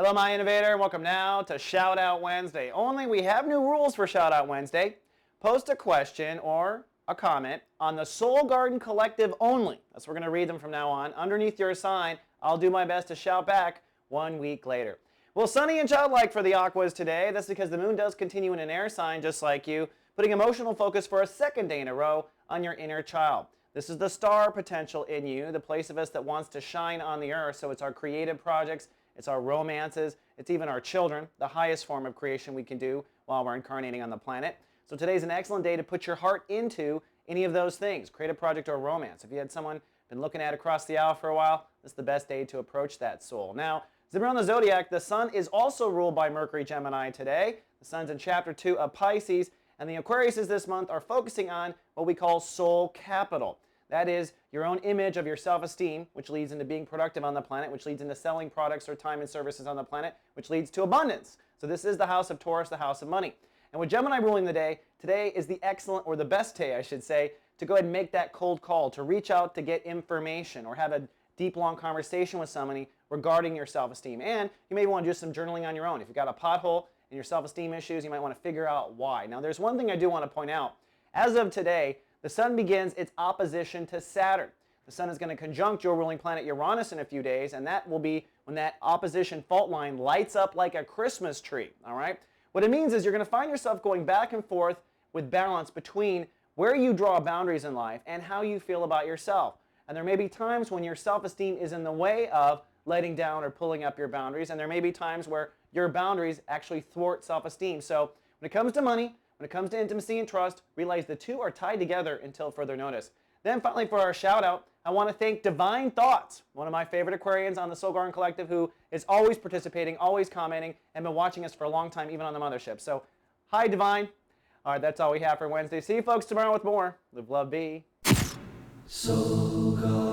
Hello, my innovator, and welcome now to Shout Out Wednesday. Only we have new rules for Shout Out Wednesday. Post a question or a comment on the Soul Garden Collective only. That's we're going to read them from now on. Underneath your sign, I'll do my best to shout back 1 week later. Well, sunny and childlike for the Aquas today. That's because the moon does continue in an air sign just like you, putting emotional focus for a second day in a row on your inner child. This is the star potential in you, the place of us that wants to shine on the earth. So it's our creative projects, it's our romances, it's even our children, the highest form of creation we can do while we're incarnating on the planet. So today's an excellent day to put your heart into any of those things, creative project or romance. If you had someone been looking at across the aisle for a while, this is the best day to approach that soul. Now, as we're on the zodiac, the sun is also ruled by Mercury Gemini today. The sun's in chapter 2 of Pisces, and the Aquariuses this month are focusing on what we call soul capital. That is your own image of your self-esteem, which leads into being productive on the planet, which leads into selling products or time and services on the planet, which leads to abundance. So this is the house of Taurus, the house of money. And with Gemini ruling the day, today is the excellent, or the best day, I should say, to go ahead and make that cold call, to reach out to get information or have a deep, long conversation with somebody regarding your self-esteem. And you may want to do some journaling on your own. If you've got a pothole in your self-esteem issues, you might want to figure out why. Now, there's one thing I do want to point out. As of today, the sun begins its opposition to Saturn. The sun is going to conjunct your ruling planet Uranus in a few days, and that will be when that opposition fault line lights up like a Christmas tree, all right? What it means is you're going to find yourself going back and forth with balance between where you draw boundaries in life and how you feel about yourself. And there may be times when your self-esteem is in the way of letting down or pulling up your boundaries, and there may be times where your boundaries actually thwart self-esteem. So when it comes to money, when it comes to intimacy and trust, realize the two are tied together until further notice. Then finally, for our shout out, I want to thank Divine Thoughts, one of my favorite Aquarians on the Soul Garden Collective, who is always participating, always commenting, and been watching us for a long time, even on the mothership. So, hi, Divine. All right, that's all we have for Wednesday. See you folks tomorrow with more. Live, love, be. Soul Garden.